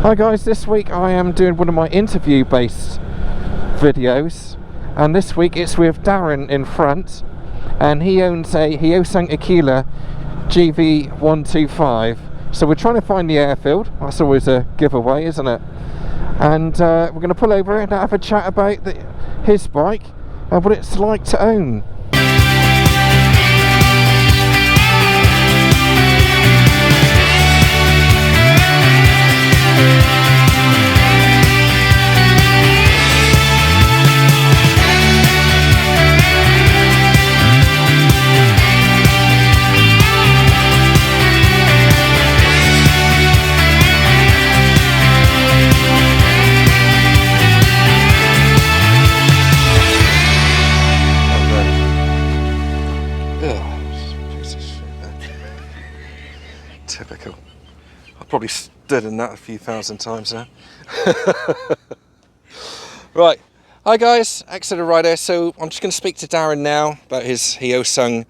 Hi guys, this week I am doing one of my interview based videos, and this week it's with Darren in front, and he owns a Hyosung Aquilla GV125. So we're trying to find the airfield. That's always a giveaway, isn't it? And we're going to pull over and have a chat about his bike and what it's like to own. Typical. I've probably stood in that a few thousand times now. Right, hi guys, Exeter rider. So I'm just going to speak to Darren now about his Hyosung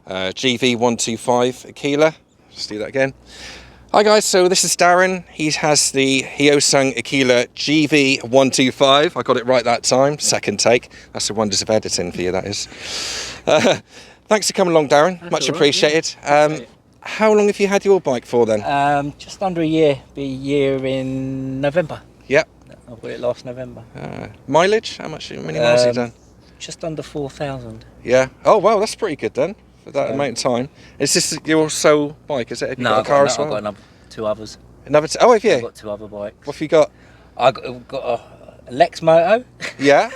GV125 Aquila. Just do that again. Hi guys, so this is Darren. He has the Hyosung Aquilla GV125. I got it right that time, second take. That's the wonders of editing for you, that is. Thanks for coming along, Darren. That's much all right, appreciated. yeah. How long have you had your bike for then? Just under a year. Be a year in November. Yep. I bought it last November. Mileage? How many miles have you done? Just under 4,000. Yeah. Oh wow, that's pretty good then for that amount of time. Is this your sole bike? Is it? Have you got a car as well? I've got two others. Oh, have you? I've got two other bikes. What have you got? I've got a Lexmoto. Yeah.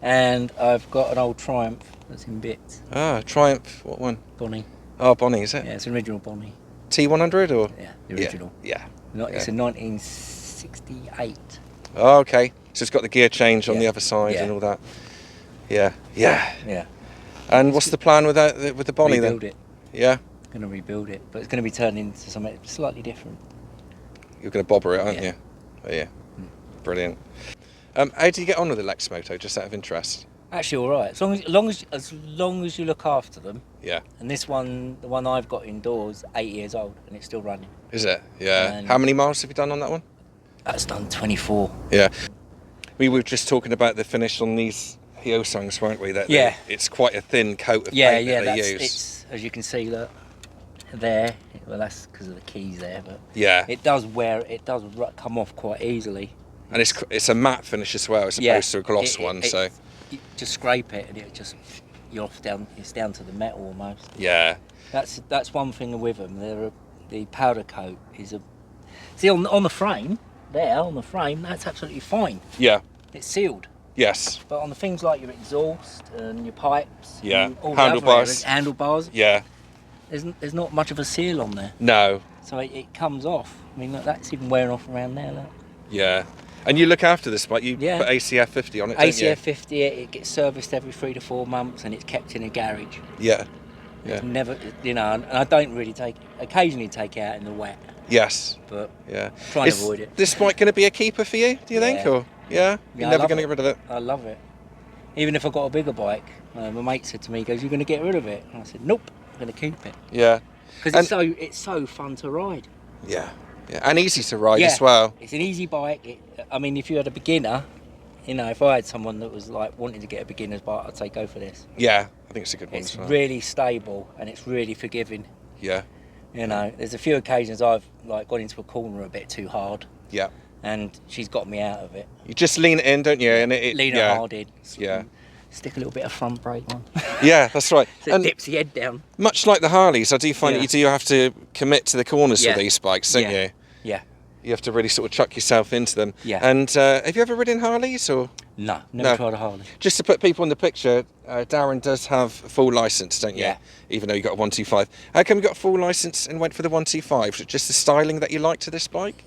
And I've got an old Triumph that's in bits. Ah, Triumph. What one? Bonnie. Oh, Bonnie, is it? Yeah, it's an original Bonnie. T100 or? Yeah, the original. Yeah. It's a 1968. Oh, okay. So it's got the gear change on the other side and all that. Yeah. Yeah. Yeah. And what's the plan with that, with the Bonnie Rebuild then? it. Yeah. Going to rebuild it, but it's going to be turned into something slightly different. You're going to bobber it, aren't you? Oh, yeah. Brilliant. How do you get on with the Lexmoto, just out of interest? Actually, all right. As long as you look after them. Yeah. And this one, the one I've got indoors, 8 years old, and it's still running. Is it? Yeah. And how many miles have you done on that one? That's done 24. Yeah. We were just talking about the finish on these Hyosungs, weren't we? That it's quite a thin coat of paint that they use. It's, as you can see, look there. Well, that's because of the keys there, but yeah, it does come off quite easily. And it's a matte finish as well, as opposed to a gloss one. So you just scrape it, and it's down to the metal almost. Yeah. That's one thing with them. The powder coat is see on the frame there, on the frame, that's absolutely fine. Yeah. It's sealed. Yes. But on the things like your exhaust and your pipes, and all handlebars, yeah, there's not much of a seal on there. No. So it comes off. I mean, look, that's even wearing off around there. Look. Yeah. And you look after this bike. You put ACF 50 on it, don't you? ACF 50. It gets serviced every 3 to 4 months, and it's kept in a garage. Yeah. It's never, and I don't really occasionally take it out in the wet. Yes. But yeah, trying to avoid it. This bike going to be a keeper for you? Do you think? Or you're never going to get rid of it? I love it. Even if I got a bigger bike, my mate said to me, he goes, "You're going to get rid of it?" And I said, "Nope, I'm going to keep it." Yeah. Because it's so fun to ride. Yeah. Yeah. And easy to ride as well. It's an easy bike. I mean, if you had a beginner, if I had someone that was like wanting to get a beginner's bike, I'd say go for this. Yeah, I think it's a good one. It's really stable and it's really forgiving. Yeah. There's a few occasions I've gone into a corner a bit too hard. Yeah. And she's got me out of it. You just lean it in, don't you? And lean it hard in. Yeah. Stick a little bit of front brake on. Yeah, that's right. So it dips the head down. Much like the Harleys, I do find that you do have to commit to the corners with these bikes, don't you? Yeah. You have to really sort of chuck yourself into them. Yeah. And have you ever ridden Harleys or? No, never tried a Harley. Just to put people in the picture, Darren does have a full licence, don't you? Yeah. Even though you got a 125. How come you got a full licence and went for the 125? Was it just the styling that you liked to this bike?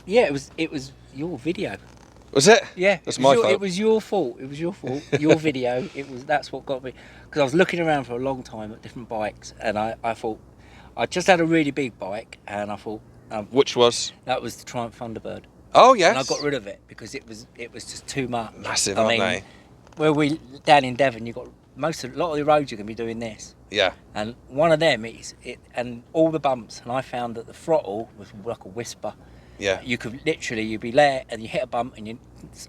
Yeah, it was your video. Was it? Yeah. That's my fault. It was your fault. It was your fault. Your video. That's what got me. Because I was looking around for a long time at different bikes, and I thought I just had a really big bike, and I thought. Which was? That was the Triumph Thunderbird. Oh yes. And I got rid of it because it was just too much. Massive, aren't they? Where we down in Devon, you got a lot of the roads you're going to be doing this. Yeah. And one of them and all the bumps, and I found that the throttle was like a whisper. Yeah. You could literally, you'd be there and you hit a bump and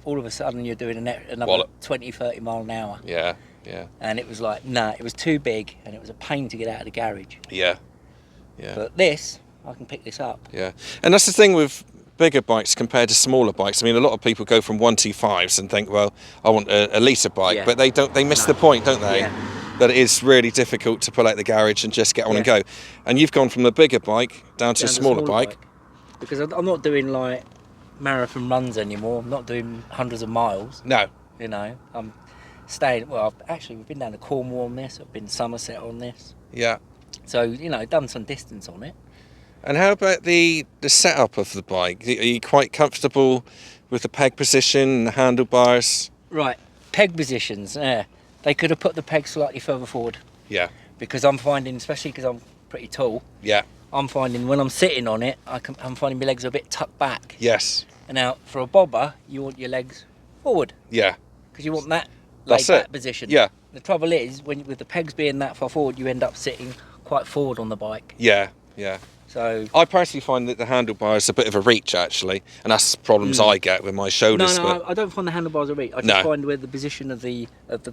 all of a sudden you're doing another Wallop. 20, 30 mile an hour. Yeah, yeah. And it was like, nah, it was too big and it was a pain to get out of the garage. Yeah, yeah. But this, I can pick this up. Yeah, and that's the thing with bigger bikes compared to smaller bikes. I mean, a lot of people go from 125s and think, well, I want a litre bike, Yeah. but they miss the point, don't they? Yeah. That it is really difficult to pull out the garage and just get on and Yeah. go. And you've gone from a bigger bike down to a Down the smaller bike. Because I'm not doing like marathon runs anymore. I'm not doing hundreds of miles. No. You know, I'm staying. Well, we've been down to Cornwall on this. I've been to Somerset on this. Yeah. So you know, done some distance on it. And how about the setup of the bike? Are you quite comfortable with the peg position and the handlebars? Right, peg positions. Yeah, they could have put the peg slightly further forward. Yeah. Because I'm finding, especially because I'm pretty tall. Yeah. I'm finding when I'm sitting on it, I'm finding my legs are a bit tucked back. Yes. And now for a bobber, you want your legs forward. Yeah. Because you want that That's laid back it. position. Yeah. The trouble is, with the pegs being that far forward, you end up sitting quite forward on the bike. Yeah. Yeah. So I personally find that the handlebars are a bit of a reach, actually, and that's problems I get with my shoulders. no, I don't find the handlebars a reach. I just No. find where the position of the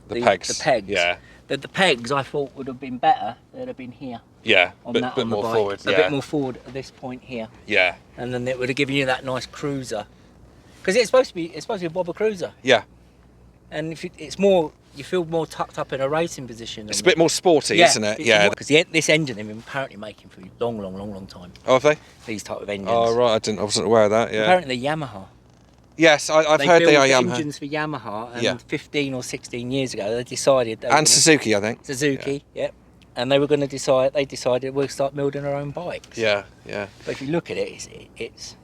pegs. The pegs. Yeah. The pegs I thought would have been better. They'd have been here. Yeah, On bit the more bike. forward. A bit more forward at this point here. Yeah, And then it would have given you that nice cruiser. Because it's supposed to be a bobber cruiser. yeah. And if it's more, you feel more tucked up in a racing position. It's a bit more sporty, isn't it? Yeah. Because this engine they've been apparently making for a long time. Oh, have they? These type of engines. Oh, right. I wasn't aware of that. Yeah. Apparently Yamaha. Yes, I've They heard built they are Yamaha. engines for Yamaha, and Yeah. 15 or 16 years ago they decided. They were And gonna- Suzuki, I think. Suzuki, yeah. And they were going to decide. They decided we'll start building our own bikes. Yeah, yeah. But if you look at it, it's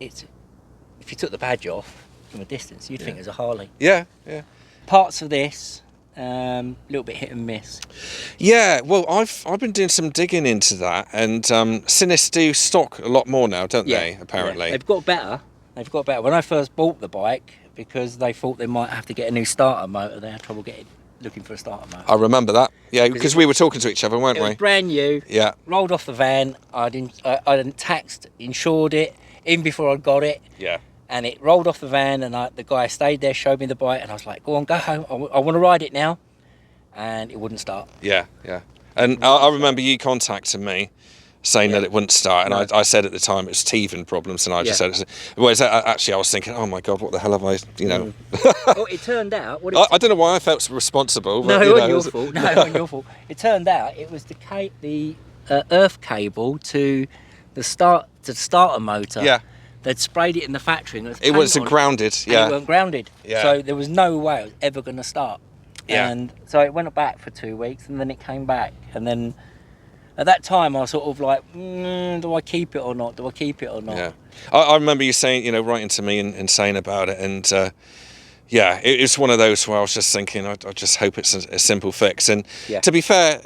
if you took the badge off from a distance, you'd think it was a Harley. Yeah, yeah. Parts of this, little bit hit and miss. Yeah, well, I've been doing some digging into that, and Sinnis do stock a lot more now, don't they? Apparently, Yeah. They've got better. When I first bought the bike, because they thought they might have to get a new starter motor, they had trouble looking for a starter motor. I remember that. Yeah, because we were talking to each other, weren't It was we? brand new. Yeah, Rolled off the van. I didn't taxed, insured it even before I got it, yeah, and it rolled off the van. And the guy stayed there, showed me the bike, and I was like, "Go on, go home. I want to ride it now," and it wouldn't start. yeah, yeah. And I remember you contacting me, saying that it wouldn't start, and No. I said at the time it was teething problems, and I just Yeah. said, whereas actually I was thinking, oh my god, what the hell have I, you know? Well, it turned out. I don't know why I felt responsible. No, But, it you wasn't know, your fault. No, it wasn't your fault. It turned out it was the earth cable to the starter motor. Yeah, They'd sprayed it in the factory. And it wasn't grounded. And Yeah, it weren't grounded. Yeah. So there was no way it was ever going to start. Yeah. And so it went back for 2 weeks, and then it came back. And then at that time, I was sort of like, do I keep it or not? Do I keep it or not? yeah. I remember you saying, you know, writing to me and saying about it, and yeah, it's one of those where I was just thinking, I just hope it's a simple fix. And Yeah. to be fair,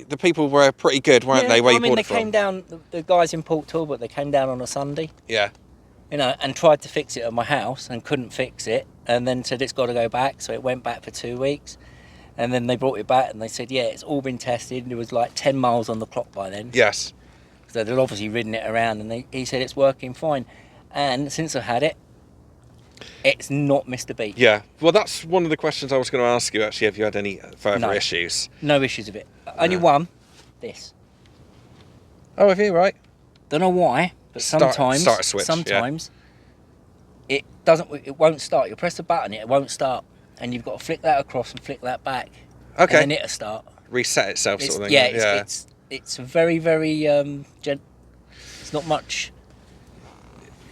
the people were pretty good, weren't they? Where you bought they it from? came down, the guys in Port Talbot, they came down on a Sunday, Yeah, you know, and tried to fix it at my house and couldn't fix it, and then said it's got to go back. So it went back for 2 weeks. And then they brought it back and they said, yeah, it's all been tested. There was like 10 miles on the clock by then. yes, So they'd obviously ridden it around, and he said it's working fine. And since I've had it, it's not missed a beat. yeah. Well, that's one of the questions I was going to ask you. Actually, have you had any further No. issues? No issues with it. Only one, this. Oh, have you? Right. Don't know why, but sometimes it won't start. You press the button, it won't start. And you've got to flick that across and flick that back. Okay. And then it'll start. Reset itself, It's, sort of thing. yeah, it's a very, very it's not much.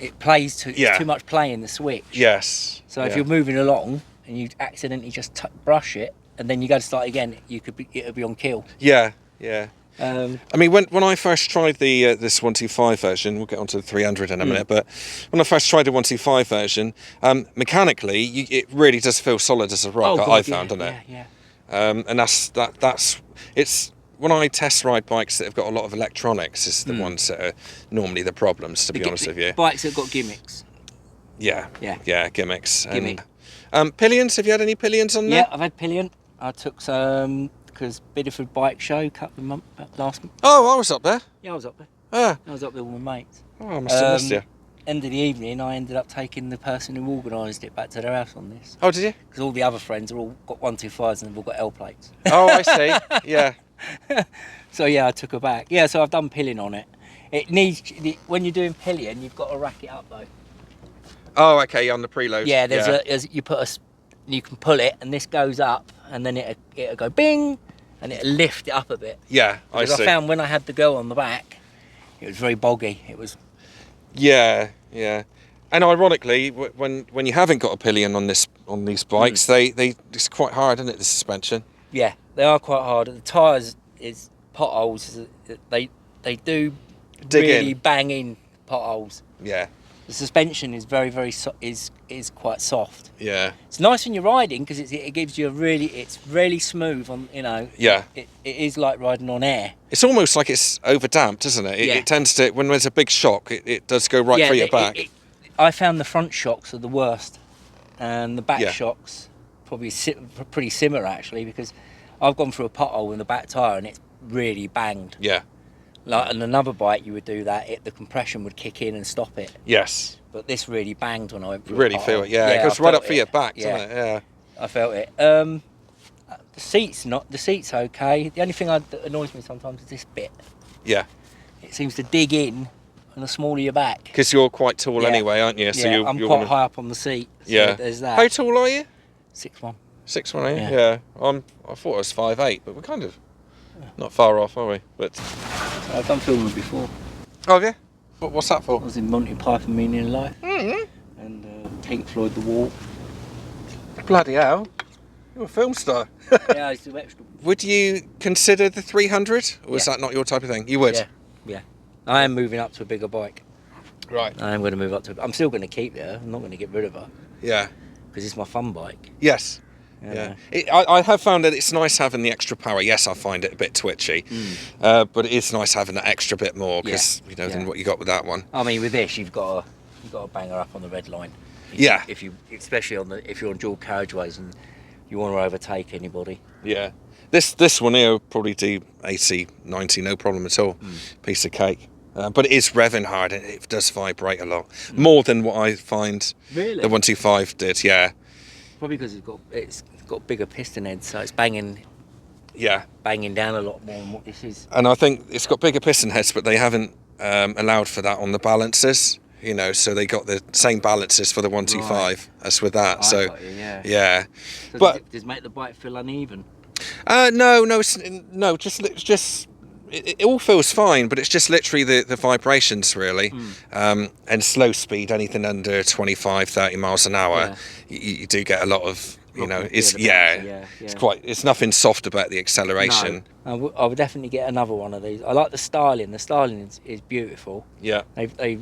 It plays too. Yeah. It's too much play in the switch. Yes. So if yeah. you're moving along and you accidentally just brush it, and then you go to start again, it'll be on kill. Yeah, yeah. Um, I mean, when I first tried the this 125 version, we'll get onto the 300 in a minute, but when I first tried the 125 version, mechanically, it really does feel solid as a rock. God, I found, doesn't it? Yeah. And that's it's when I test ride bikes that have got a lot of electronics, is the ones that are normally the problems. To be honest with you, Bikes that got gimmicks. yeah, gimmicks. Gimme. And pillions. Have you had any pillions on there? Yeah, I've had pillion. I took some because Bideford Bike Show last month. Oh, I was up there. Yeah, I was up there. Ah. I was up there with my mates. Oh, I must have missed you. End of the evening, I ended up taking the person who organised it back to their house on this. Oh, did you? Because all the other friends have all got 125s and they've all got L plates. Oh, I see. Yeah. So yeah, I took her back. Yeah, so I've done pillion on it. It needs, when you're doing pillion, you've got to rack it up though. Oh, okay, on the preload. Yeah, you can pull it and this goes up and then it'll go bing and it'll lift it up a bit. Yeah, I see. Because I found when I had the girl on the back, it was very boggy. It was. Yeah, yeah. And ironically, when you haven't got a pillion on these bikes, they it's quite hard, isn't it? The suspension. Yeah, they are quite hard. The tyres is potholes. They do Dig really in. bang in potholes. Yeah. The suspension is very is quite soft. Yeah. It's nice when you're riding because it gives you it's really smooth on, you know. Yeah. It is like riding on air. It's almost like it's overdamped, isn't it? Yeah. It tends to, when there's a big shock, it does go right through your back. I found the front shocks are the worst, and the back Yeah. shocks probably pretty similar actually, because I've gone through a pothole in the back tyre and it's really banged. Yeah. Like on another bike, you would do that. The compression would kick in and stop it. Yes. But this really banged when I went through. You really a pothole. feel it. Yeah. It goes I right felt up through your back, Yeah. doesn't it? Yeah. I felt it. The seat's okay. The only thing that annoys me sometimes is this bit. Yeah. It seems to dig in on the small of your back. Because you're quite tall Yeah. anyway, aren't you? So I'm you're quite high up on the seat. So Yeah. there's that. How tall are you? 6'1". 6'1", are you? Yeah. Yeah. I thought I was 5'8", but we're kind of not far off, are we? But I've done filming before. oh yeah. What's that I for? was in Monty Python Meaning in Life Mm-hmm. and Pink Floyd The Wall. Bloody hell! You're a film star. Yeah, I used to do extra. Would you consider the 300, or is Yeah. that not your type of thing? You would. Yeah. I am moving up to a bigger bike. Right. I am going to move up to. I'm still going to keep her. I'm not going to get rid of her Yeah. because it's my fun bike. Yes. Yeah. I have found that it's nice having the extra power. Yes, I find it a bit twitchy, but it is nice having that extra bit more because than what you got with that one. I mean, with this, you've got to bang her up on the red line. Yeah. Especially if you're on dual carriageways and you want to overtake anybody. Yeah. This one here will probably do 80, 90, no problem at all. Piece of cake. But it is revving hard and it does vibrate a lot. More than what I find Really? the 125 did, yeah. Probably because it's got bigger piston heads, so it's banging down a lot more than what this is. And I think it's got bigger piston heads, but they haven't allowed for that on the balances, so they got the same balances for the 125 as with that. I So got you, yeah. yeah. So But does it make the bike feel uneven? no, just it all feels fine, but it's just literally the vibrations really, and slow speed, anything under 25, 30 miles an hour, you do get a lot of, it's nothing soft about the acceleration. No, I would definitely get another one of these. I like the styling. The styling is beautiful. Yeah, They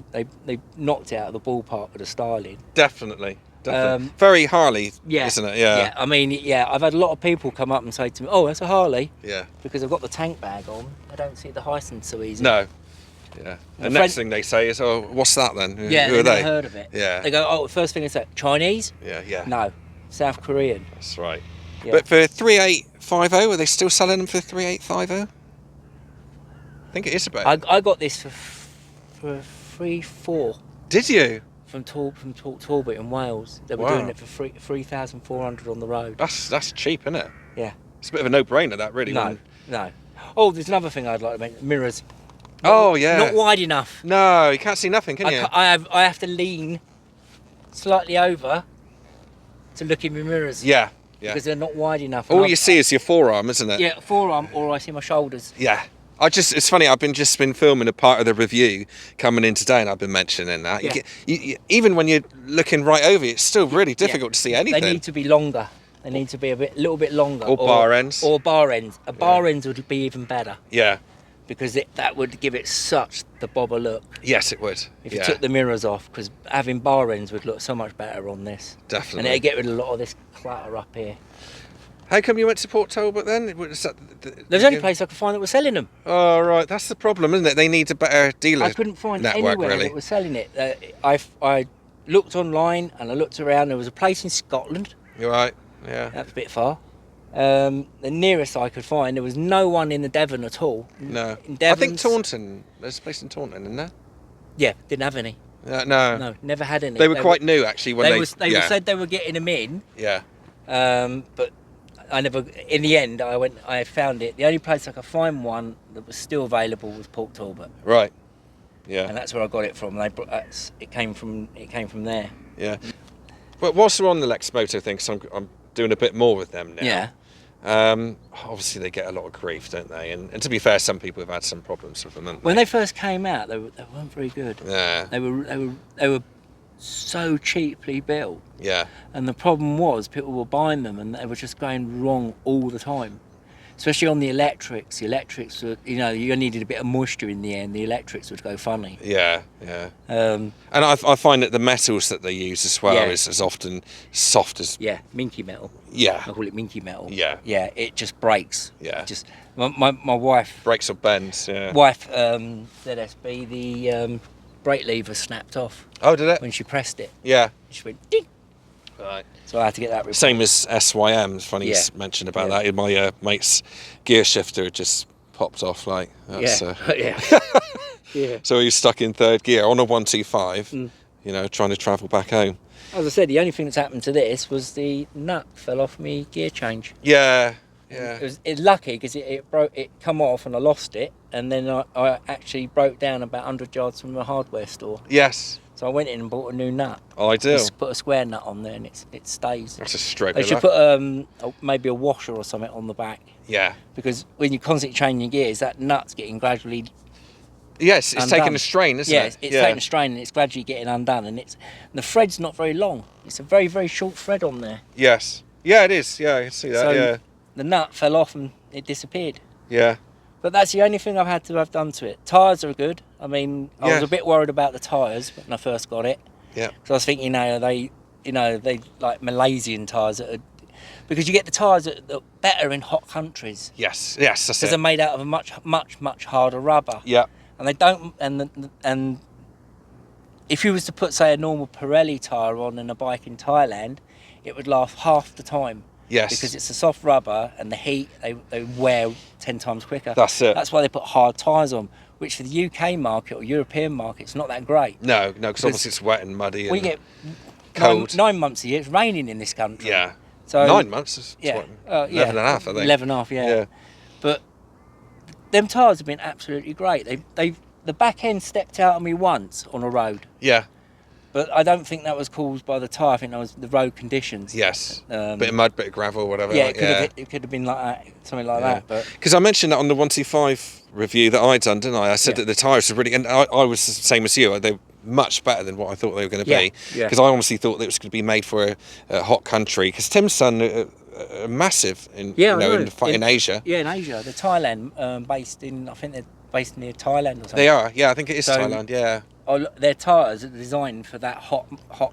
knocked it out of the ballpark with the styling. definitely. Very Harley, Yeah, isn't it? Yeah. I mean, I've had a lot of people come up and say to me, "Oh, that's a Harley," Yeah. because I've got the tank bag on. I don't see the Hyosung so easy. No. Yeah. The next thing they say is, "Oh, what's that then? Who They've are they?" never heard of it. Yeah. They go, "Oh, first thing they say, Chinese." Yeah. No, South Korean. That's right. Yeah. But for 3850, are they still selling them for 3850? I think it is about. I got this for 3,400 Did you? from Talbot in Wales. They were Wow. doing it for 3,400 on the road. That's cheap, isn't it? Yeah. It's a bit of a no-brainer, that really. No. Oh, there's another thing I'd like to mention. Mirrors. Oh yeah. Not wide enough. No, you can't see nothing, can you? I have to lean slightly over to look in my mirrors. Yeah. Because they're not wide enough. All you see is your forearm, isn't it? Yeah, forearm, or I see my shoulders. Yeah. It's funny, I've just been filming a part of the review coming in today and I've been mentioning that. Yeah. You even when you're looking right over you, it's still really difficult to see anything. They need to be longer. They need to be a little bit longer. Or bar ends. Or bar ends. Bar ends would be even better Yeah. because that would give it such the bobber look. Yes, it would. If you took the mirrors off, because having bar ends would look so much better on this. Definitely. And it'd get rid of a lot of this clutter up here. How come you went to Port Talbot then? Was that There's the only place I could find that was selling them. Oh, right. That's the problem, isn't it? They need a better dealer I couldn't find network, anywhere really. that was selling it. I looked online and I looked around. There was a place in Scotland. You're right. Yeah. That's a bit far. The nearest I could find, there was no one in the Devon at all. No. In I think Devon's- Taunton. There's a place in Taunton, isn't there? Yeah, didn't have any. No. No, never had any. They were quite new actually when they said they were getting them in. Yeah. But I never. In the end, I found it. The only place I could find one that was still available was Port Talbot. Right. Yeah. And that's where I got it from. It came from there. Yeah. But whilst we're on the Lexmoto thing, because I'm doing a bit more with them now. Yeah. Obviously they get a lot of grief, don't they? And to be fair, some people have had some problems with them. Haven't When they first came out, they weren't very good. Yeah. They were so cheaply built. Yeah. And the problem was people were buying them and they were just going wrong all the time. Especially on the electrics. The electrics were, you needed a bit of moisture in the air and the electrics would go funny. Yeah, yeah. Um, And I find that the metals that they use as well Yeah. is often soft as... yeah, minky metal. Yeah. I call it minky metal. Yeah. Yeah, it just breaks. Yeah. Just my wife Breaks or bends, yeah. ZSB, the brake lever snapped off Oh, did it? when she pressed it. Yeah. She went ding. Right. So I had to get that replaced. Same as SYM. It's funny you Yeah. mentioned about Yeah. that. My mate's gear shifter just popped off like... That's, Yeah. Yeah. Yeah. So he was stuck in third gear on a 125, Mm. trying to travel back home. As I said, the only thing that's happened to this was the nut fell off me gear change. Yeah, yeah. It's lucky because it broke. It come off and I lost it, and then I actually broke down about 100 yards from a hardware store. Yes. So I went in and bought a new nut. I do. Just put a square nut on there and it stays. That's a stroke They of should luck. put maybe a washer or something on the back, Yeah. because when you're constantly changing your gears, that nut's getting gradually Yes, it's undone. taking a strain, isn't yeah, it? it's taking a strain and it's gradually getting undone, and the thread's not very long. It's a very, very short thread on there. Yes. Yeah, it is. Yeah, I can see that. So yeah. the nut fell off and it disappeared. Yeah. But that's the only thing I've had to have done to it. Tyres are good. I mean, I Yeah. was a bit worried about the tyres when I first got it. Yeah. So I was thinking, they like Malaysian tyres because you get the tyres that are better in hot countries Yes. Yes, that's because they're it. made out of a much, much, much harder rubber. Yeah. And they don't, and if you was to put, say, a normal Pirelli tyre on in a bike in Thailand, it would last half the time. Yes. Because it's a soft rubber and the heat, they wear 10 times quicker. That's it. That's why they put hard tyres on, which for the UK market or European market, it's not that great. No, because obviously it's wet and muddy and We get cold. 9 months a year, it's raining in this country. Yeah. So 9 months? Is Yeah. what, 11 and a half, I think. 11 and a half, yeah. Yeah. But them tyres have been absolutely great. The back end stepped out on me once on a road. Yeah. But I don't think that was caused by the tyre. I think that was the road conditions. Yes. Um, Bit of mud, bit of gravel, whatever. Yeah, it could have been like that, something like that. But Because I mentioned that on the 125 review that I'd done, didn't I? I said Yeah. that the tyres were really... And I was the same as you. They were much better than what I thought they were going to Yeah, be. yeah. Because I honestly thought that it was going to be made for a hot country. Because Timson are massive in, Yeah, I know. in Asia. yeah, in Asia, the Thailand, I think they're based near Thailand or something. They are. Yeah, I think it is So- Thailand. Yeah. Their tyres are designed for that hot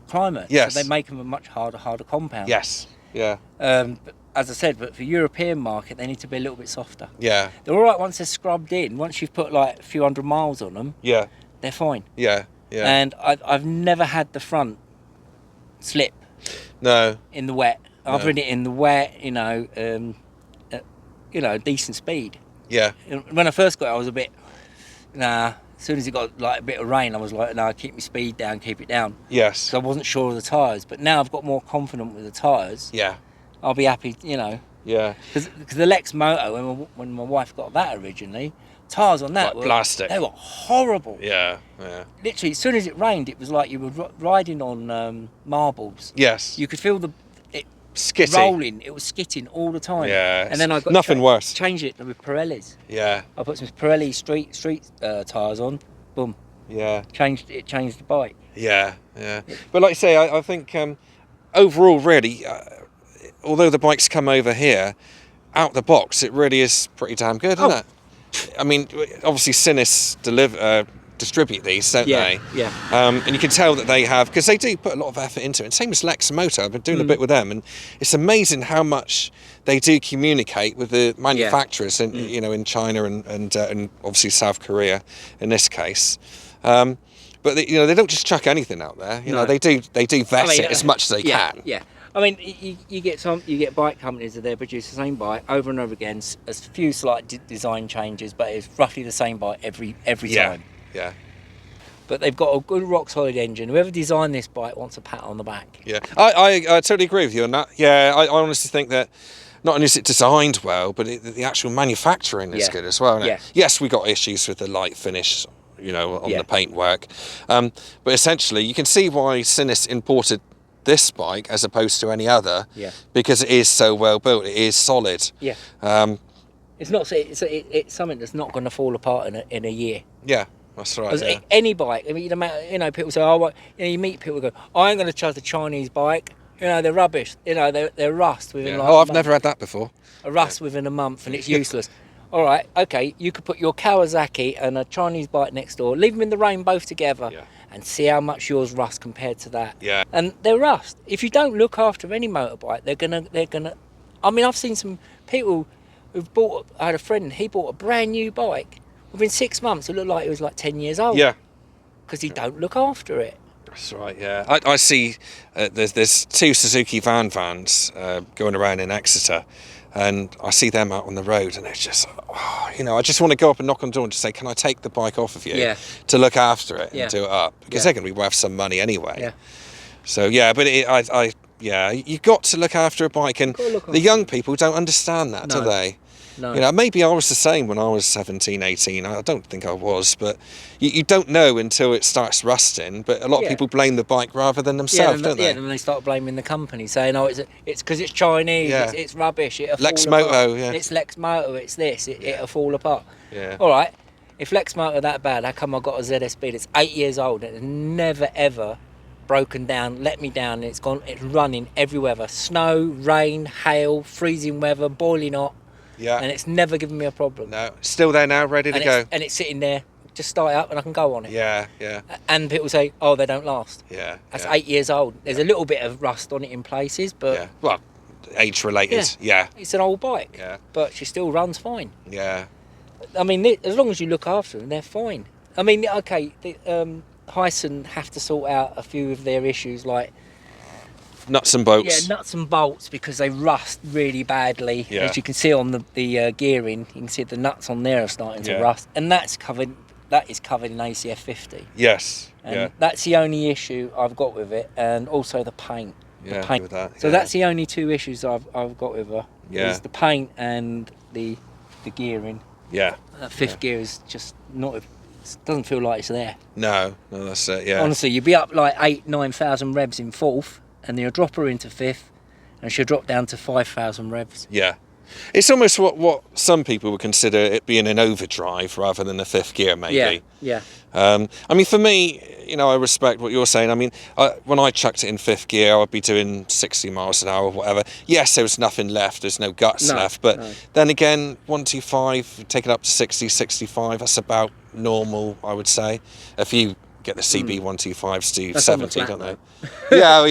climate. Yes. So they make them a much harder compound. Yes. Yeah. But as I said, but for European market, they need to be a little bit softer. Yeah. They're all right once they're scrubbed in. Once you've put like a few hundred miles on them, Yeah. they're fine. Yeah. Yeah. And I've never had the front slip No. in the wet. I've No. ridden it in the wet, at, decent speed. Yeah. When I first got it, I was a bit, nah. As soon as it got like a bit of rain, I was like, nah, keep my speed down, keep it down. Yes. So I wasn't sure of the tyres. But now I've got more confident with the tyres. Yeah. I'll be happy, Yeah. Because the Lexmoto, when my wife got that originally, tyres on that Like plastic. They were horrible. Yeah. Yeah. Literally, as soon as it rained, it was like you were riding on marbles. Yes. You could feel it Skitty. rolling. It was skitting all the time. Yeah. And then I got nothing worse. changed it with Pirellis. Yeah. I put some Pirelli street tyres on. Boom. Yeah. Changed the bike. Yeah. Yeah. But like I say, I think overall, really, although the bikes come over here, out the box, it really is pretty damn good, isn't it? I mean, obviously, Sinnis distribute these, don't they? Yeah. And you can tell that they have, because they do put a lot of effort into it. And same as Lexmoto, I've been doing a bit with them, and it's amazing how much they do communicate with the manufacturers, in, in China and obviously South Korea in this case. But they don't just chuck anything out there. No. They do vet it as much as they can. Yeah. I mean, you get bike companies that they produce the same bike over and over again, a few slight design changes, but it's roughly the same bike every time. Yeah. But they've got a good rock solid engine. Whoever designed this bike wants a pat on the back. Yeah, I totally agree with you on that. Yeah, I honestly think that not only is it designed well, but the actual manufacturing is good as well. Isn't it? Yes, we got issues with the light finish, you know, on the paintwork, but essentially you can see why Sinnis imported this bike as opposed to any other. Yeah. Because it is so well built. It is solid. Yeah. It's not. It's something that's not going to fall apart in a year. Yeah. That's right. Yeah. Any bike, I mean, you know, people say, oh, you meet people who go, I ain't going to charge a Chinese bike. You know, they're rubbish. You know, they're rust within like. Oh, I've never had that before. A rust within a month, and it's useless. All right, okay, you could put your Kawasaki and a Chinese bike next door, leave them in the rain both together, and see how much yours rust compared to that. Yeah. And they're rust. If you don't look after any motorbike, they're gonna. I mean, I've seen some people who've bought. I had a friend. He bought a brand new bike. Within 6 months, it looked like it was like 10 years old. Yeah. Because he don't look after it. That's right, yeah. I see there's two Suzuki vans going around in Exeter, and I see them out on the road, and it's just, you know, I just want to go up and knock on the door and just say, can I take the bike off of you to look after it and do it up? Because they're going to be worth some money anyway. Yeah. So, yeah, but you've got to look after a bike, and the young people don't understand that, do they? No. You know, maybe I was the same when I was 17, 18. I don't think I was, but you don't know until it starts rusting. But a lot of people blame the bike rather than themselves, don't they? Yeah, and they start blaming the company, saying, "Oh, it's because it's Chinese. It's rubbish. It'll Lexmoto, fall apart. It's Lexmoto. It's this. It'll fall apart." Yeah. All right. If Lexmoto are that bad, how come I got a ZSB that's 8 years old and it's never ever broken down, let me down? It's running every weather: snow, rain, hail, freezing weather, boiling hot. Yeah. And it's never given me a problem. No. Still there now, ready to go. And it's sitting there, just start it up and I can go on it. Yeah, yeah. And people say, oh, they don't last. Yeah. That's 8 years old. There's a little bit of rust on it in places, but... Yeah. Well, age related. Yeah. It's an old bike. Yeah. But she still runs fine. Yeah. I mean, as long as you look after them, they're fine. I mean, okay, Hyosung have to sort out a few of their issues, like... Nuts and bolts. Yeah, nuts and bolts, because they rust really badly. Yeah. As you can see on the gearing, you can see the nuts on there are starting to rust, and that is covered in ACF 50. Yes. And that's the only issue I've got with it, and also the paint. Yeah, the paint. with that. So that's the only two issues I've got with her. Yeah. Is the paint and the gearing. Yeah. That fifth gear is just not. It doesn't feel like it's there. No, that's it. Yeah. Honestly, you'd be up like 8,000-9,000 revs in fourth, and then you'll drop her into fifth, and she'll drop down to 5,000 revs. Yeah. It's almost what some people would consider it being an overdrive rather than a fifth gear, maybe. Yeah. I mean, for me, you know, I respect what you're saying. I mean, when I chucked it in fifth gear, I'd be doing 60 miles an hour or whatever. Yes, there was nothing left. There's no guts left. But then again, 125, take it up to 60, 65, that's about normal, I would say. If you get the CB 125s to 70, don't they? Yeah.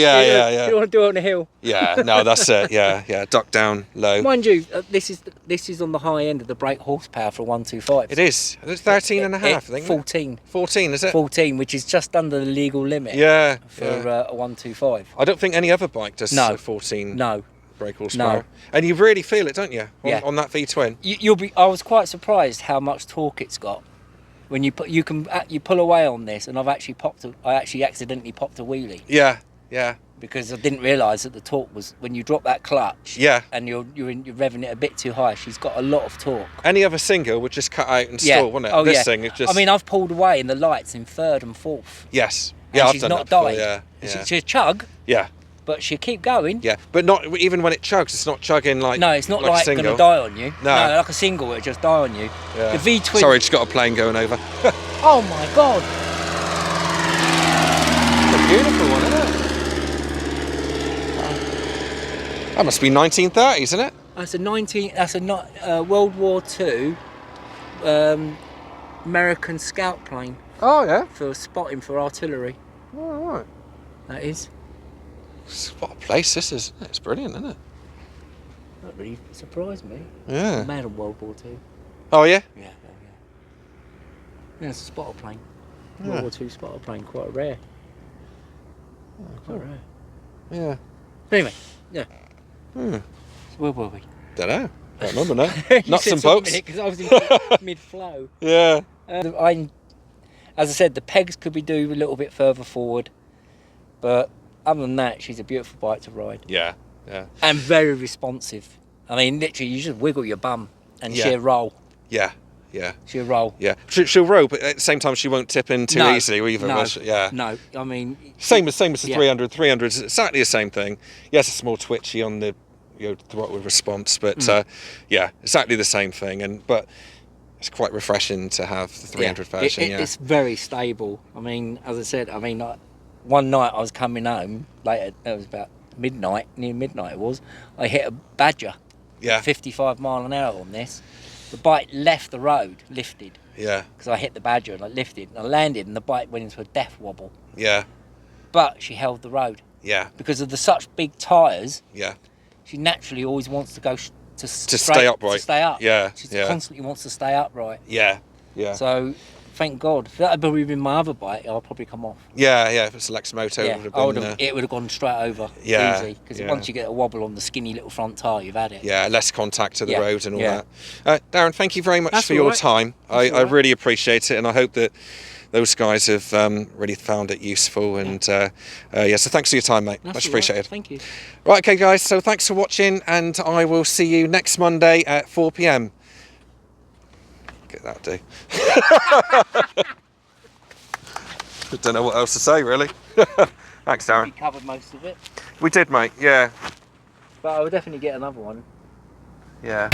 You want to do it on a hill? Yeah, no, that's it. Yeah, duck down low. Mind you, this is on the high end of the brake horsepower for a 125. It is. It's 13 and a half, I think. 14. 14, is it? 14, which is just under the legal limit. Yeah. For a 125. I don't think any other bike does 14. No. Brake horsepower. No. And you really feel it, don't you? On that V-twin. I was quite surprised how much torque it's got. When you pull away on this, and I actually accidentally popped a wheelie. Yeah. Because I didn't realise that the torque was, when you drop that clutch. Yeah. And you're revving it a bit too high. She's got a lot of torque. Any other single would just cut out and stall, wouldn't it? Oh, this thing is just. I mean, I've pulled away in the lights in third and fourth. Yes. And I've she's done not that before, died. Yeah. She'll chug. Yeah. But she'll keep going. Yeah, but not even when it chugs. It's not chugging like. No, it's not like going to die on you. No, like a single, it'll just die on you. Yeah. The V-twin. Sorry, just got a plane going over. Oh my god! It's a beautiful one, isn't it? That must be 1930s, isn't it? That's a World War II American scout plane. Oh yeah. For spotting for artillery. Oh, right. That is. What a place this is. It's brilliant, isn't it? That really surprised me. Yeah. I'm mad at World War II. Oh yeah? Yeah, it's a spotter plane. World War II spotter plane, quite rare. Quite rare. Yeah. Anyway, Yeah. Hmm. So where were we? Don't know. Can't remember now. Nuts and bolts. Because I was in mid-flow. Yeah. As I said, the pegs could be do a little bit further forward, but other than that, she's a beautiful bike to ride. Yeah. Yeah. And very responsive. I mean, literally, you just wiggle your bum and Yeah. she'll roll. Yeah. Yeah. She'll roll. Yeah. She'll roll, but at the same time, she won't tip in too easily either. No, will she? Yeah. no. I mean, Same as the yeah. 300. 300 is exactly the same thing. Yes, a small twitchy on the throttle response, but yeah, exactly the same thing. But it's quite refreshing to have the 300 version. It's very stable. I mean, as I said, one night I was coming home later. It was about midnight, near midnight it was. I hit a badger. Yeah. 55 mile an hour on this. The bike left the road, lifted. Yeah. Because I hit the badger and I lifted and I landed and the bike went into a death wobble. Yeah. But she held the road. Yeah. Because of the such big tyres. Yeah. She naturally always wants to go to stay upright. To stay up. Yeah. She Yeah. constantly wants to stay upright. Yeah. Yeah. So, thank God. If that had probably been my other bike, I'll probably come off. Yeah. Yeah. If it's a Lexmoto, Yeah, it would have gone straight over. Yeah, Easy. Because yeah. once you get a wobble on the skinny little front tyre, you've had it. Yeah. Less contact to the Yeah, road and all yeah. that. Darren, thank you very much That's for all your right. time. That's all I right. really appreciate it, and I hope that those guys have really found it useful. And so thanks for your time, mate. That's Much all appreciated. Right. Thank you. Right, okay, guys. So thanks for watching, and I will see you next Monday at 4 p.m. Get that, do. I don't know what else to say, really. Thanks, Darren. We covered most of it. We did, mate. Yeah. But I will definitely get another one. Yeah.